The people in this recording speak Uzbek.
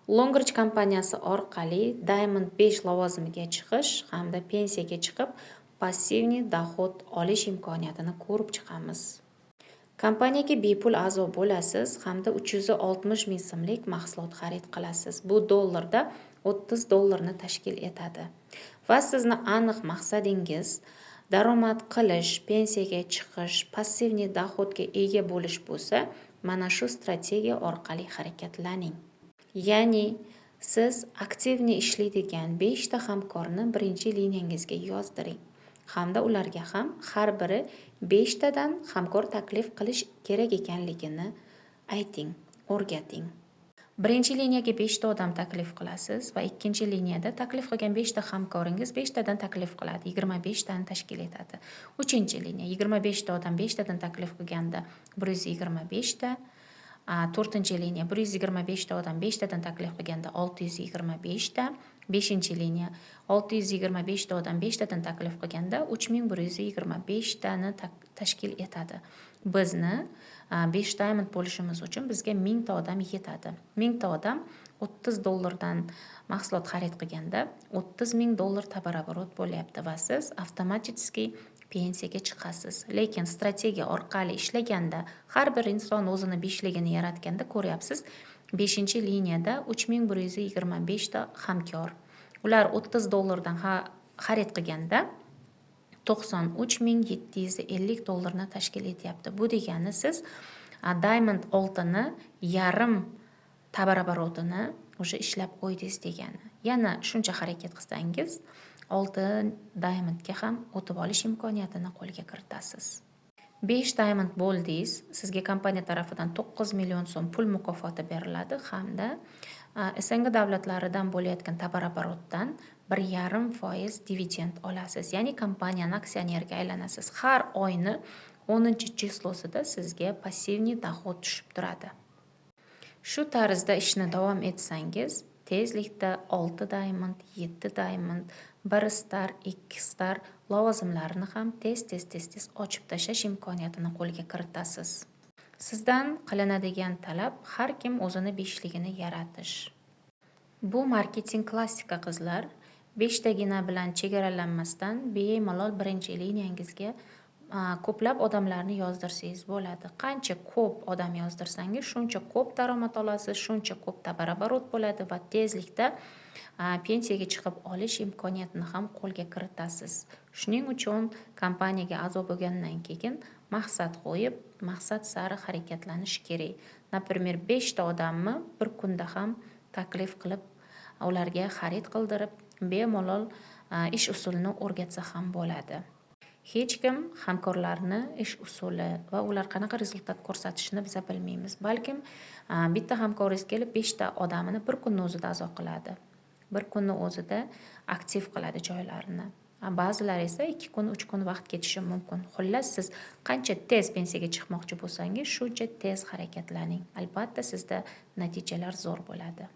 Longreach kompaniyasi orqali Diamond 5 lavozimiga chiqish hamda pensiyaga chiqib, passivniy dohod olish imkoniyatini ko'rib chiqamiz. Kompaniyaga bepul a'zo bo'lasiz hamda 360 ming so'mlik mahsulot xarid qilasiz. Bu dollarda 30 dollarni tashkil etadi. Va sizni aniq maqsadingiz daromad qilish, pensiyaga chiqish, passivniy dohodga ega bo'lish bo'lsa, mana shu strategiya orqali harakatlaning. Ya'ni siz aktivniy ishlaydigan 5 ta hamkorni birinchi liniyangizga yozdiring hamda ularga ham har biri 5 tadan hamkor taklif qilish kerak ekanligini ayting, o'rgating. Birinchi liniyaga 5 ta odam taklif qilasiz va ikkinchi liniyada taklif qilgan 5 ta hamkoringiz 5 tadan taklif qiladi, 25 tani tashkil etadi. Uchinchi liniya 25 ta odam 5 tadan taklif qilganda 125 ta. To'rtinchi liniya 125 ta odam 5 tadan taklif qilganda 625 ta. Beshinchi liniya 625 ta odam 5 tadan taklif qilganda 3125 tani tashkil etadi. Bizni 5 diamond bo'lishimiz uchun bizga 1000 ta odam yetadi. 1000 ta odam 30 dollardan mahsulot xarid qilganda 30 ming dollar tabarabbarot bo'lyapti va siz avtomatik pensiyaga chiqasiz. Lekin strategiya orqali ishlaganda har bir inson o'zini beshligini yaratganda ko'ryapsiz, 5-liniyada 3125 ta hamkor. Ular 30 dollardan xarid qilganda 93750 dollarni tashkil etyapti. Bu degani siz Diamond oltini yarim tabarabbarotini o'sha ishlab qo'ydingiz degani. Yana shuncha harakat qilsangiz, 6 Diamondga ham o'tib olish imkoniyatini qo'lga kiritasiz. 5 Diamond bo'ldingiz, sizga kompaniya tarafidan 9 million so'm pul mukofoti beriladi hamda SNG davlatlaridan bo'layotgan tabarabbarotdan 1,5% dividend olasiz. Ya'ni kompaniyaning aksionerga aylanasiz. Har oyni 10-chislosida sizga passivniy dohod tushib turadi. Shu tarzda ishni davom etsangiz, tezlikda 6 Diamond, 7 Diamond, 1 star, 2 star lavozimlarini ham tez ochib tashlash imkoniyatini qo'lga kiritasiz. Sizdan qilinadigan talab har kim o'zini beshligini yaratish. Bu marketing klassika qizlar. 5 tagina bilan chegaralanmasdan bemalol birinchi liniyangizga ko'plab odamlarni yozdirsangiz bo'ladi. Qancha ko'p odam yozdirsangiz, shuncha ko'p daromad olasiz, shuncha ko'p tabarabbarot bo'ladi va tezlikda pensiyaga chiqib olish imkoniyatini ham qo'lga kiritasiz. Shuning uchun kompaniyaga a'zo bo'lgandan keyin maqsad qo'yib, maqsad sari harakatlanish kerak. Например, 5 ta odamni bir kunda ham taklif qilib, ularga xarid qildirib, bemalol ish usulini o'rgatsa ham bo'ladi. Hech kim hamkorlarni ish usuli va ular qanaqa rezultat ko'rsatishini biz bilmaymiz. Balkim bitta hamkoringiz kelib 5 ta odamini bir kunning o'zida a'zo qiladi. Bir kunning o'zida aktiv qiladi joylarini. Ba'zilari esa 2 kun, 3 kun vaqt ketishi mumkin. Xullas, siz qancha tez pensiyaga chiqmoqchi bo'lsangiz, shuncha tez harakatlaning. Albatta sizda natijalar zo'r bo'ladi.